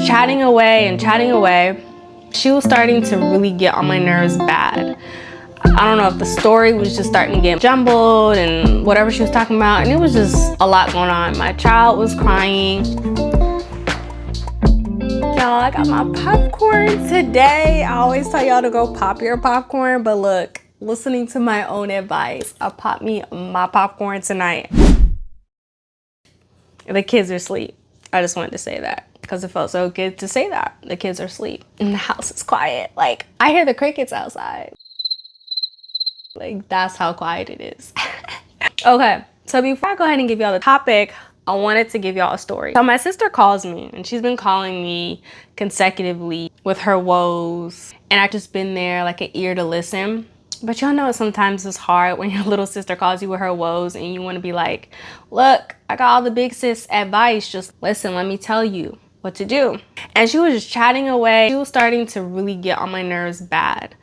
was chatting away and chatting away. She was starting to really get on my nerves bad. I don't know if the story was just starting to get jumbled and whatever she was talking about, and it was just a lot going on. My child was crying. Y'all, I got my popcorn today. I always tell y'all to go pop your popcorn, but look, listening to my own advice, I popped me my popcorn tonight. The kids are asleep. I just wanted to say that because it felt so good to say that. The kids are asleep and the house is quiet. Like, I hear the crickets outside. Like, that's how quiet it is. Okay, so before I go ahead and give y'all the topic, I wanted to give y'all a story. So my sister calls me, and she's been calling me consecutively with her woes, and I've just been there like an ear to listen. But y'all know sometimes it's hard when your little sister calls you with her woes and you want to be like, look, I got all the big sis advice. Just listen, let me tell you what to do. And she was just chatting away. She was starting to really get on my nerves bad.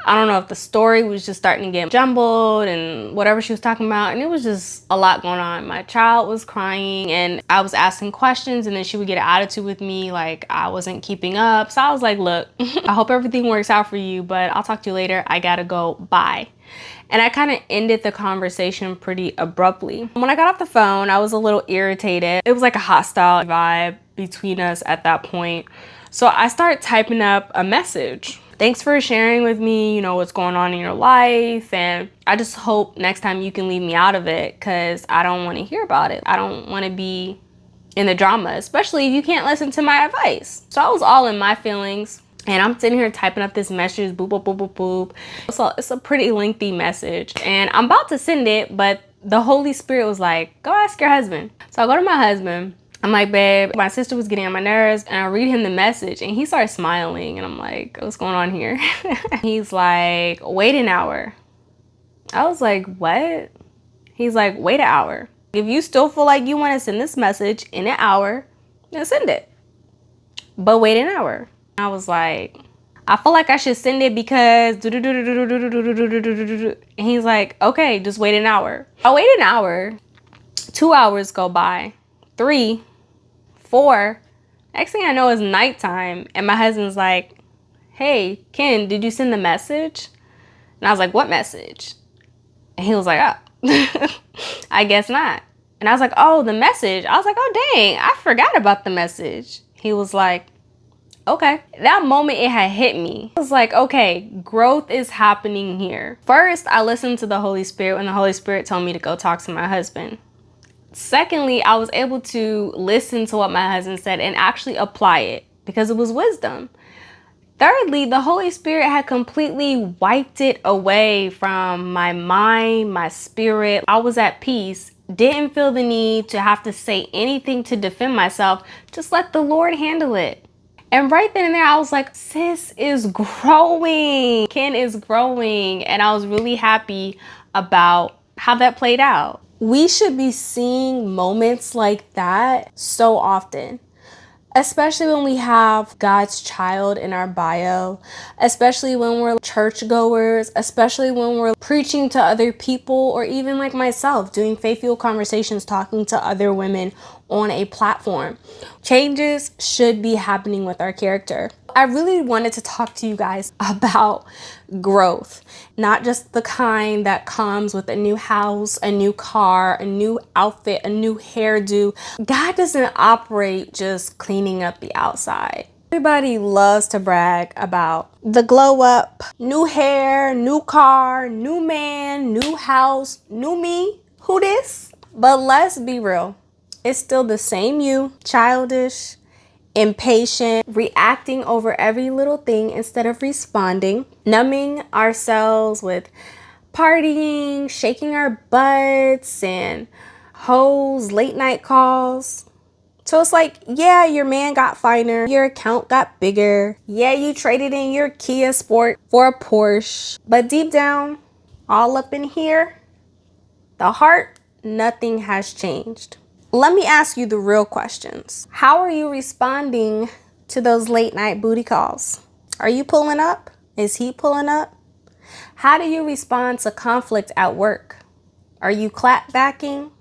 I don't know if the story was just starting to get jumbled and whatever she was talking about, and it was just a lot going on. My child was crying and I was asking questions, and then she would get an attitude with me like I wasn't keeping up. So I was like, look, I hope everything works out for you, but I'll talk to you later. I gotta go, bye. And I kind of ended the conversation pretty abruptly. When I got off the phone, I was a little irritated. It was like a hostile vibe between us at that point. So I started typing up a message. Thanks for sharing with me, what's going on in your life. And I just hope next time you can leave me out of it, because I don't want to hear about it. I don't want to be in the drama, especially if you can't listen to my advice. So I was all in my feelings. And I'm sitting here typing up this message, boop, boop, boop, boop, boop. So it's a pretty lengthy message. And I'm about to send it, but the Holy Spirit was like, go ask your husband. So I go to my husband. I'm like, babe, my sister was getting on my nerves, and I read him the message, and he started smiling, and I'm like, what's going on here? He's like, wait an hour. I was like, what? He's like, wait an hour. If you still feel like you want to send this message in an hour, then send it. But wait an hour. I was like, I feel like I should send it because and he's like, okay, just wait an hour. I wait an hour. 2 hours go by. 3, 4. Next thing I know is nighttime, and my husband's like, hey, Ken, did you send the message? And I was like, what message? And he was like, oh, I guess not. And I was like, oh, the message. I was like, oh, dang, I forgot about the message. He was like, okay. That moment, it had hit me. I was like, okay, growth is happening here. First, I listened to the Holy Spirit when the Holy Spirit told me to go talk to my husband. Secondly, I was able to listen to what my husband said and actually apply it because it was wisdom. Thirdly, the Holy Spirit had completely wiped it away from my mind, my spirit. I was at peace, didn't feel the need to have to say anything to defend myself. Just let the Lord handle it. And right then and there, I was like, sis is growing. Ken is growing. And I was really happy about how that played out. We should be seeing moments like that so often, especially when we have God's child in our bio, especially when we're churchgoers, especially when we're preaching to other people, or even like myself, doing faith-fueled conversations, talking to other women on a platform. Changes should be happening with our character. I really wanted to talk to you guys about growth, not just the kind that comes with a new house, a new car, a new outfit, a new hairdo. God doesn't operate just cleaning up the outside. Everybody loves to brag about the glow up, new hair, new car, new man, new house, new me. Who this? But let's be real. It's still the same you, childish, impatient, reacting over every little thing instead of responding, numbing ourselves with partying, shaking our butts, and hoes, late night calls. So it's like, yeah, your man got finer, your account got bigger, yeah, you traded in your Kia Sport for a Porsche, but deep down, all up in here, the heart, nothing has changed. Let me ask you the real questions. How are you responding to those late night booty calls? Are you pulling up? Is he pulling up? How do you respond to conflict at work? Are you clapbacking?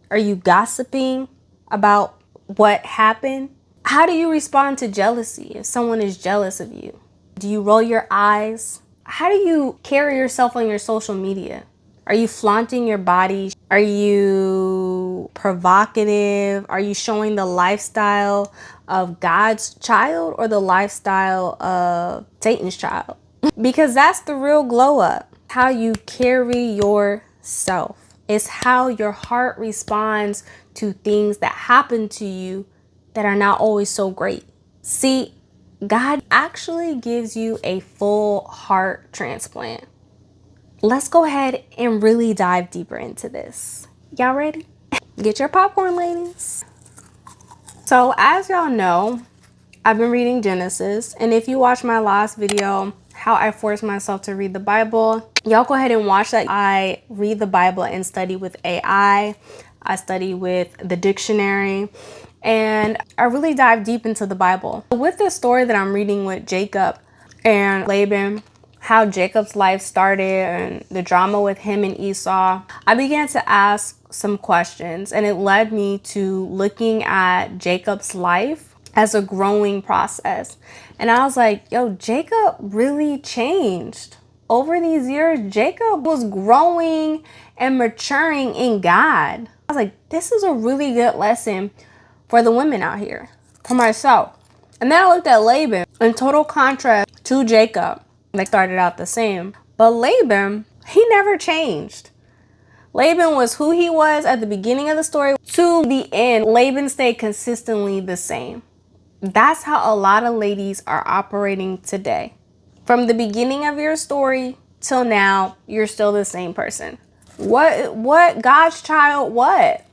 Are you gossiping about what happened? How do you respond to jealousy if someone is jealous of you? Do you roll your eyes? How do you carry yourself on your social media? Are you flaunting your body? Are you provocative? Are you showing the lifestyle of God's child or the lifestyle of Satan's child? Because that's the real glow up. How you carry yourself. It's how your heart responds to things that happen to you that are not always so great. See, God actually gives you a full heart transplant. Let's go ahead and really dive deeper into this. Y'all ready? Get your popcorn, ladies. So as y'all know, I've been reading Genesis, and if you watch my last video, how I forced myself to read the Bible, y'all go ahead and watch that. I read the Bible and study with AI. I study with the dictionary, and I really dive deep into the Bible. With this story that I'm reading with Jacob and Laban, how Jacob's life started and the drama with him and Esau, I began to ask some questions, and it led me to looking at Jacob's life as a growing process. And I was like, yo, Jacob really changed. Over these years, Jacob was growing and maturing in God. I was like, this is a really good lesson for the women out here, for myself. And then I looked at Laban in total contrast to Jacob. They started out the same. But Laban, he never changed. Laban was who he was at the beginning of the story to the end. Laban stayed consistently the same. That's how a lot of ladies are operating today. From the beginning of your story till now, you're still the same person. What? God's child what?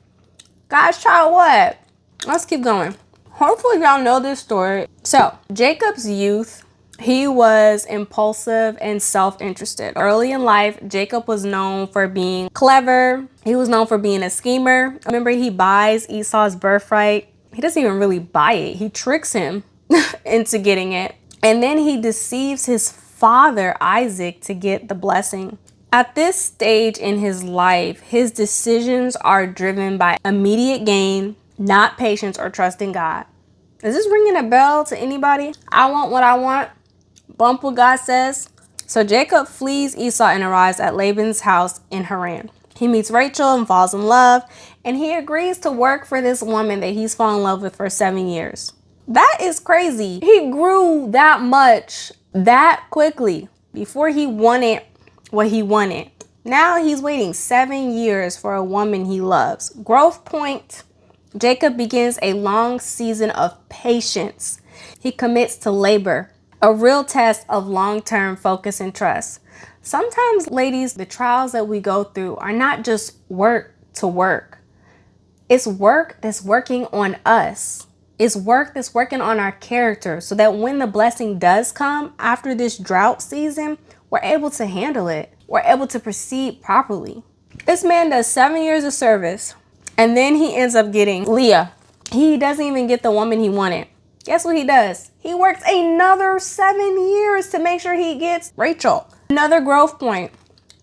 God's child what? Let's keep going. Hopefully y'all know this story. So Jacob's youth, he was impulsive and self-interested. Early in life, Jacob was known for being clever. He was known for being a schemer. Remember, he buys Esau's birthright. He doesn't even really buy it. He tricks him into getting it. And then he deceives his father, Isaac, to get the blessing. At this stage in his life, his decisions are driven by immediate gain, not patience or trust in God. Is this ringing a bell to anybody? I want what I want. Bump what God says. So Jacob flees Esau and arrives at Laban's house in Haran. He meets Rachel and falls in love, and he agrees to work for this woman that he's fallen in love with for 7 years. That is crazy. He grew that much that quickly before he wanted what he wanted. Now he's waiting 7 years for a woman he loves. Growth point. Jacob begins a long season of patience. He commits to labor, a real test of long-term focus and trust. Sometimes, ladies, the trials that we go through are not just work to work. It's work that's working on us. It's work that's working on our character so that when the blessing does come after this drought season, we're able to handle it. We're able to proceed properly. This man does 7 years of service, and then he ends up getting Leah. He doesn't even get the woman he wanted. Guess what he does? He works another 7 years to make sure he gets Rachel. Another growth point.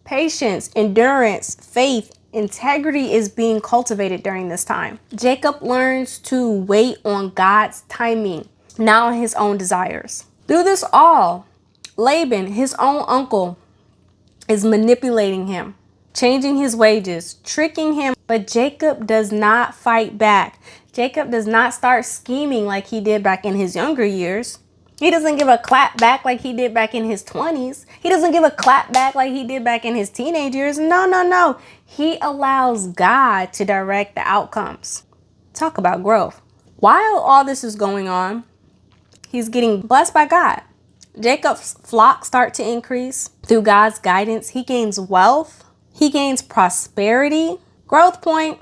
Patience, endurance, faith, integrity is being cultivated during this time. Jacob learns to wait on God's timing, not on his own desires. Through this all, Laban, his own uncle, is manipulating him, changing his wages, tricking him. But Jacob does not fight back. Jacob does not start scheming like he did back in his younger years. He doesn't give a clap back like he did back in his 20s. He doesn't give a clap back like he did back in his teenage years. No. He allows God to direct the outcomes. Talk about growth. While all this is going on, he's getting blessed by God. Jacob's flocks start to increase through God's guidance. He gains wealth. He gains prosperity. Growth point.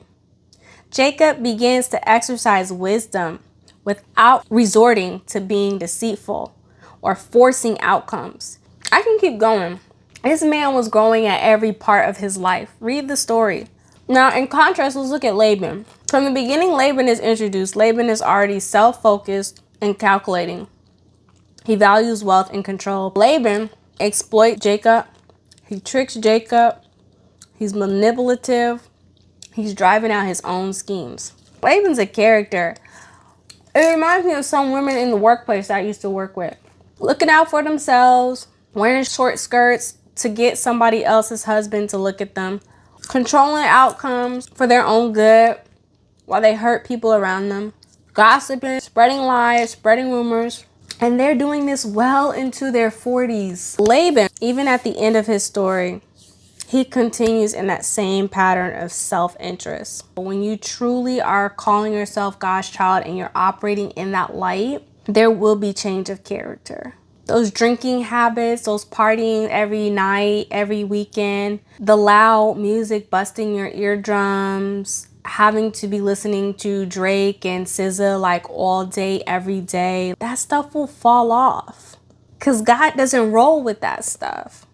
Jacob begins to exercise wisdom without resorting to being deceitful or forcing outcomes. I can keep going. This man was growing at every part of his life. Read the story. Now, in contrast, let's look at Laban. From the beginning, Laban is introduced. Laban is already self-focused and calculating. He values wealth and control. Laban exploits Jacob. He tricks Jacob. He's manipulative. He's driving out his own schemes. Laban's a character. It reminds me of some women in the workplace that I used to work with. Looking out for themselves, wearing short skirts to get somebody else's husband to look at them, controlling outcomes for their own good while they hurt people around them, gossiping, spreading lies, spreading rumors. And they're doing this well into their 40s. Laban, even at the end of his story, he continues in that same pattern of self-interest. When you truly are calling yourself God's child and you're operating in that light, there will be change of character. Those drinking habits, those partying every night, every weekend, the loud music busting your eardrums, having to be listening to Drake and SZA like all day, every day, that stuff will fall off. Because God doesn't roll with that stuff.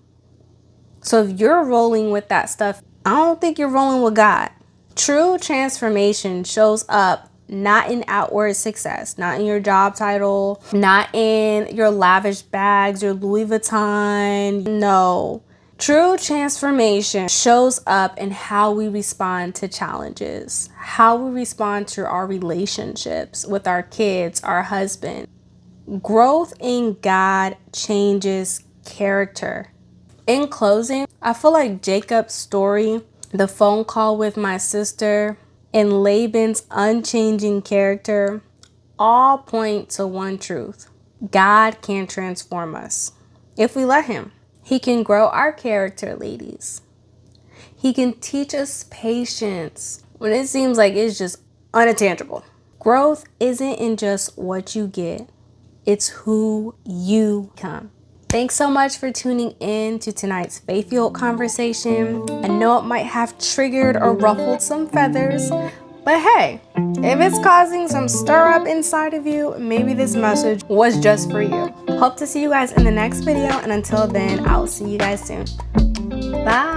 So if you're rolling with that stuff, I don't think you're rolling with God. True transformation shows up not in outward success, not in your job title, not in your lavish bags, your Louis Vuitton. No. True transformation shows up in how we respond to challenges, how we respond to our relationships with our kids, our husband. Growth in God changes character. In closing, I feel like Jacob's story, the phone call with my sister, and Laban's unchanging character all point to one truth. God can transform us if we let him. He can grow our character, ladies. He can teach us patience when it seems like it's just unattainable. Growth isn't in just what you get. It's who you become. Thanks so much for tuning in to tonight's faith-fueled conversation. I know it might have triggered or ruffled some feathers, but hey, if it's causing some stir up inside of you, maybe this message was just for you. Hope to see you guys in the next video, and until then, I'll see you guys soon. Bye.